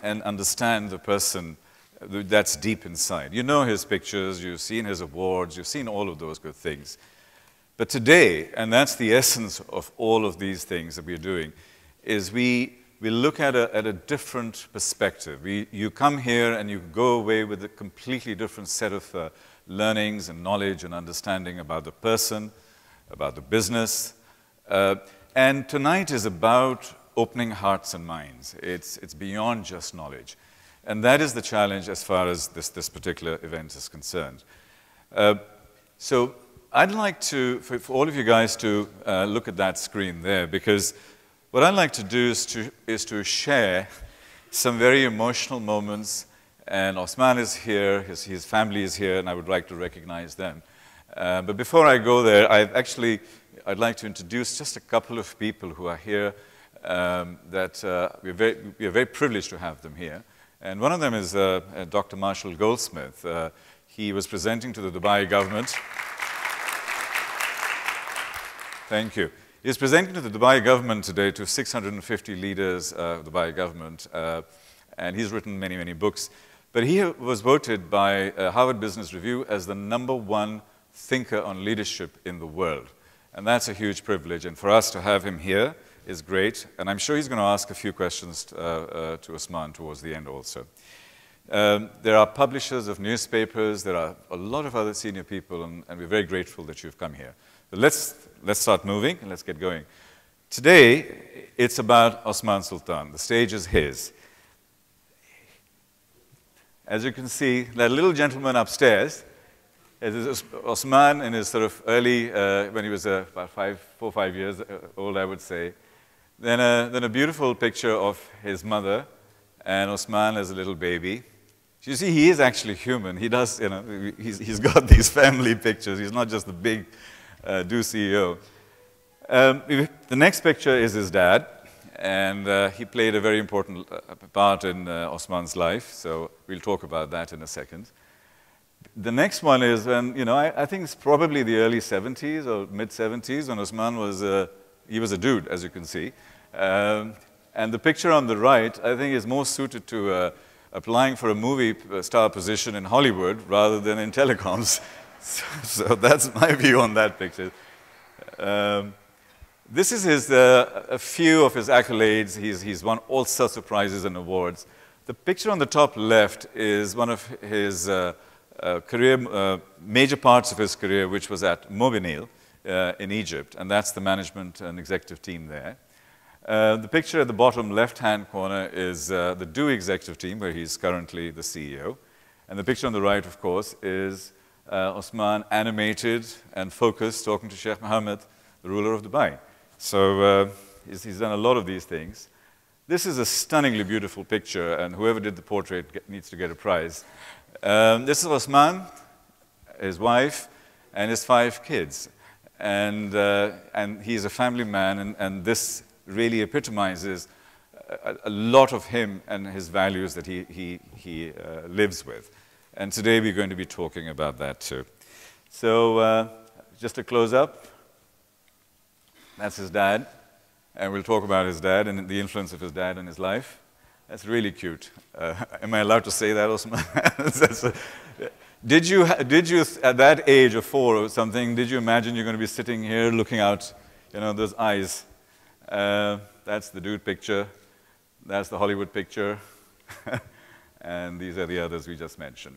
and understand the person that's deep inside. You know his pictures, you've seen his awards, you've seen all of those good things. But today, and that's the essence of all of these things that we're doing, is we look at a different perspective. You come here and you go away with a completely different set of learnings and knowledge and understanding about the person, about the business. And tonight is about opening hearts and minds. It's beyond just knowledge. And that is the challenge as far as this particular event is concerned. So I'd like to, for all of you guys to look at that screen there, because what I'd like to do is to share some very emotional moments. And Osman is here, his family is here, and I would like to recognize them. But before I go there, I'd like to introduce just a couple of people who are here that we are very privileged to have them here. And one of them is Dr. Marshall Goldsmith. He was presenting to the Dubai government. Thank you. He's presenting to the Dubai government today, to 650 leaders of the Dubai government. And he's written many, many books. But he was voted by Harvard Business Review as the #1 thinker on leadership in the world. And that's a huge privilege. And for us to have him here is great. And I'm sure he's going to ask a few questions to Osman towards the end also. There are publishers of newspapers. There are a lot of other senior people. And we're very grateful that you've come here. But let's start moving and let's get going. Today, it's about Osman Sultan. The stage is his. As you can see, that little gentleman upstairs is Osman in his sort of early, when he was about 4 or 5 years old, I would say. Then a beautiful picture of his mother and Osman as a little baby. You see, he is actually human. He does, you know, he's got these family pictures. He's not just the big do CEO. The next picture is his dad. And he played a very important part in Osman's life, so we'll talk about that in a second. The next one is when, you know, I think it's probably the early 70s or mid-70s when Osman was, he was a dude, as you can see. And the picture on the right, I think, is more suited to applying for a movie star position in Hollywood rather than in telecoms. So that's my view on that picture. This is a few of his accolades. He's won all sorts of prizes and awards. The picture on the top left is one of his major parts of his career, which was at Mobinil in Egypt, and that's the management and executive team there. The picture at the bottom left-hand corner is the DO executive team, where he's currently the CEO. And the picture on the right, of course, is Osman animated and focused, talking to Sheikh Mohammed, the ruler of Dubai. So he's done a lot of these things. This is a stunningly beautiful picture, and whoever did the portrait needs to get a prize. This is Osman, his wife, and his 5 kids. And he's a family man, and this really epitomizes a lot of him and his values that he lives with. And today we're going to be talking about that too. So just a close-up. That's his dad, and we'll talk about his dad and the influence of his dad in his life. That's really cute. Am I allowed to say that, Osman? Did you, at that age of 4 or something, did you imagine you're going to be sitting here looking out, you know, those eyes? That's the dude picture. That's the Hollywood picture. And these are the others we just mentioned.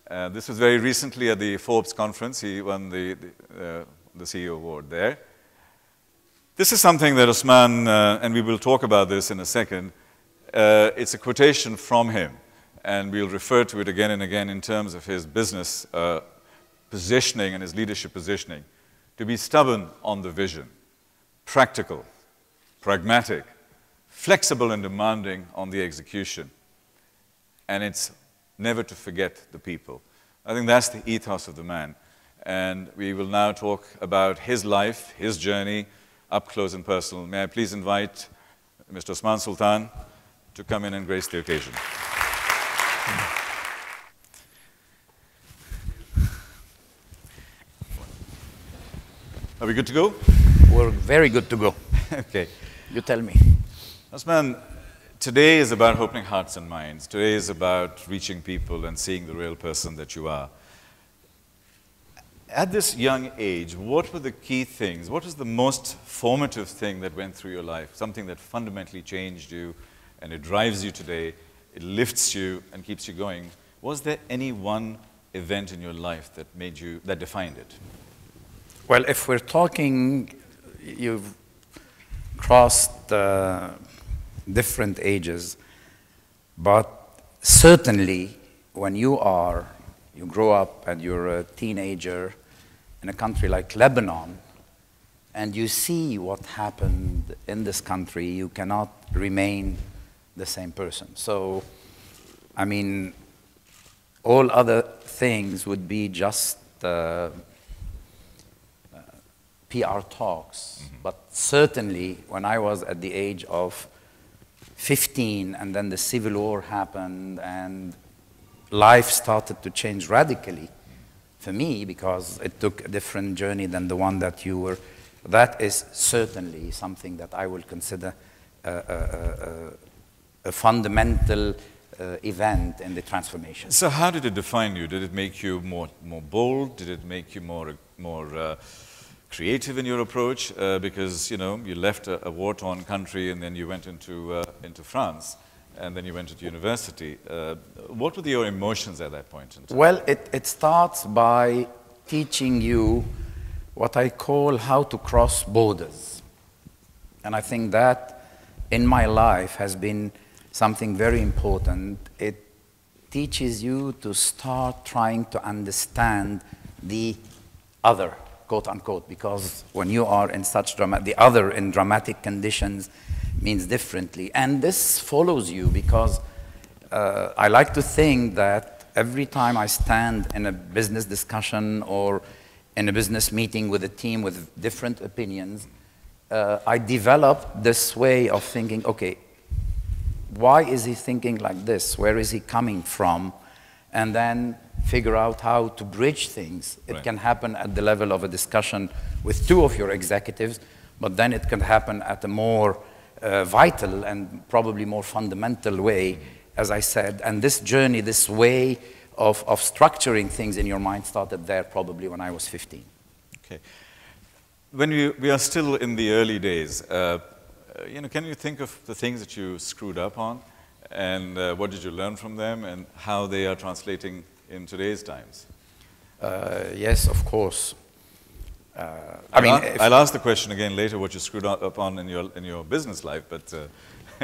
This was very recently at the Forbes conference. He won the CEO award there. This is something that Osman, and we will talk about this in a second, it's a quotation from him, and we'll refer to it again and again in terms of his business positioning and his leadership positioning. To be stubborn on the vision, practical, pragmatic, flexible and demanding on the execution, and it's never to forget the people. I think that's the ethos of the man. And we will now talk about his life, his journey, up close and personal. May I please invite Mr. Osman Sultan to come in and grace the occasion. Are we good to go? We're very good to go. Okay. You tell me. Osman, Today is about opening hearts and minds. Today is about reaching people and seeing the real person that you are. At this young age, what were the key things? What was the most formative thing that went through your life? Something that fundamentally changed you and it drives you today, it lifts you and keeps you going. Was there any one event in your life that made you, that defined it? Well, if we're talking, you've crossed different ages, but certainly when you grow up and you're a teenager in a country like Lebanon, and you see what happened in this country, you cannot remain the same person. So, I mean, all other things would be just PR talks. But certainly, when I was at the age of 15, and then the Civil War happened, and life started to change radically for me, because it took a different journey than the one that you were. That is certainly something that I will consider a fundamental event in the transformation. So how did it define you? Did it make you more bold? Did it make you more creative in your approach? Because, you know, you left a war-torn country and then you went into France. And then you went to university. What were your emotions at that point in time? Well, it starts by teaching you what I call how to cross borders. And I think that in my life has been something very important. It teaches you to start trying to understand the other, quote unquote, because when you are in such the other in dramatic conditions means differently. And this follows you because I like to think that every time I stand in a business discussion or in a business meeting with a team with different opinions, I develop this way of thinking, okay, why is he thinking like this? Where is he coming from? And then figure out how to bridge things. It Right. can happen at the level of a discussion with two of your executives, but then it can happen at a more vital and probably more fundamental way, as I said. And this journey, this way of structuring things in your mind started there probably when I was 15. Okay. When we are still in the early days, you know, can you think of the things that you screwed up on, and what did you learn from them, and how they are translating in today's times? Yes, of course. I mean, I'll ask the question again later, what you screwed up on in your business life, but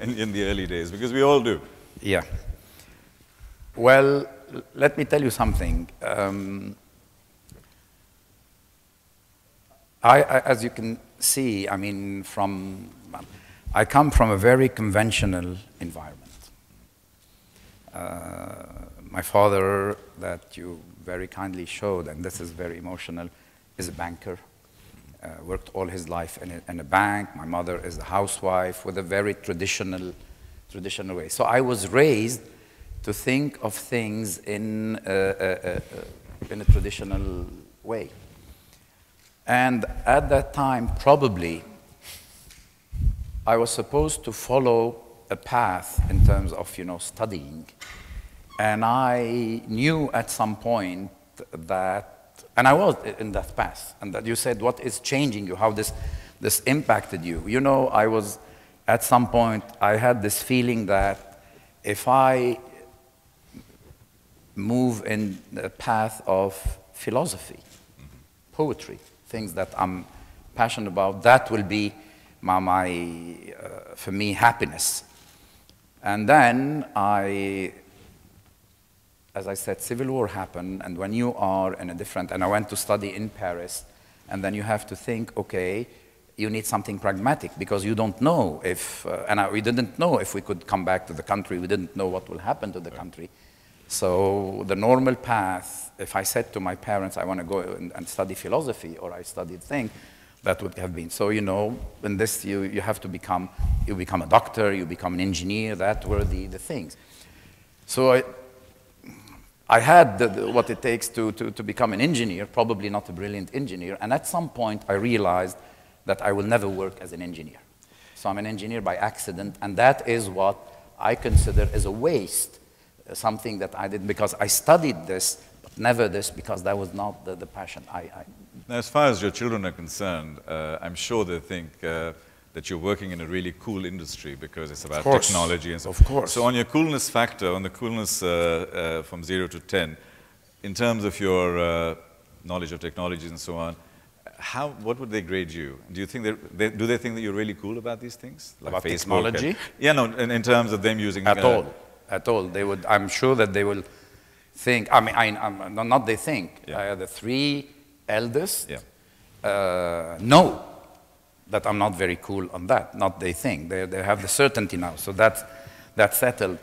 in the early days, because we all do. Yeah. Well, let me tell you something. As you can see, I mean, I come from a very conventional environment. My father, that you very kindly showed, and this is very emotional, is a banker. Worked all his life in a bank. My mother is a housewife with a very traditional way. So I was raised to think of things in a traditional way. And at that time, probably, I was supposed to follow a path in terms of, you know, studying. And I knew at some point that, and I was in that path, and that you said, what is changing you, how this impacted you. You know, I was, at some point, I had this feeling that if I move in the path of philosophy, poetry, things that I'm passionate about, that will be for me, happiness. And then as I said, Civil War happened, and when you are in a different, and I went to study in Paris, and then you have to think, okay, you need something pragmatic, because you don't know if, we didn't know if we could come back to the country, we didn't know what will happen to the country. So the normal path, if I said to my parents, I want to go and study philosophy, or I studied thing, that would have been. So, you know, in this, you have to become a doctor, you become an engineer, that were the things. So I had what it takes to become an engineer, probably not a brilliant engineer, and at some point I realized that I will never work as an engineer. So I'm an engineer by accident, and that is what I consider as a waste, something that I did because I studied this, but never this because that was not the passion. Now, as far as your children are concerned, I'm sure they think that you're working in a really cool industry because it's about technology and so on. Of course. So on your coolness factor, on the coolness from 0 to 10, in terms of your knowledge of technologies and so on, what would they grade you? Do you think do they think that you're really cool about these things? Like about Facebook technology? and, yeah, no, in terms of them using... At all. They would, I'm sure that they will think, I mean, not they think, the three eldest know that I'm not very cool on that, not they think. They have the certainty now, so that's settled.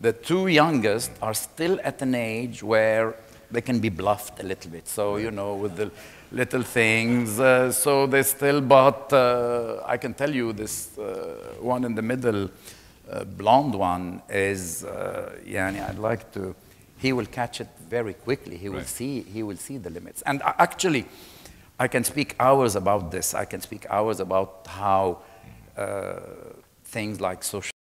The two youngest are still at an age where they can be bluffed a little bit. So, you know, with the little things, so they still, but I can tell you this one in the middle, blonde one is, I'd like to, he will catch it very quickly. He will see the limits. And actually, I can speak hours about this. I can speak hours about how things like social